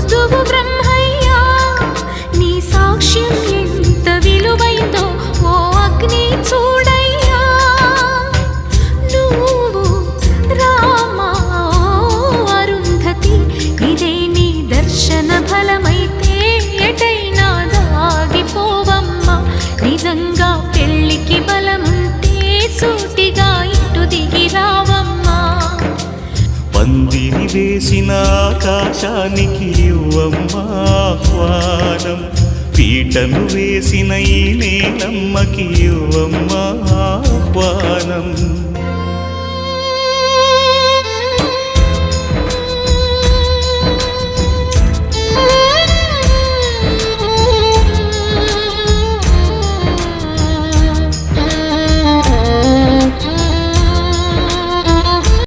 మృదువు బ్రహ్మయ్యా నీ సాక్ష్యం ఎంత విలువైందో ఓ అగ్ని చూడయ్యా నువ్వు రామా అరుంధతి ఇదే నీ దర్శన ఫలమైతే ఎటైనా దాగిపోవమ్మా నిజంగా పెళ్ళికి బలముంటే సూటిగా ఇటు దిగి రావమ్మా పందిరి వేసిన ఆకాశానికి ఇవ్వమ్మా ఆహ్వానం పీటను వేసిన ఈ నేలమ్మకి ఇవ్వమ్మా ఆహ్వానం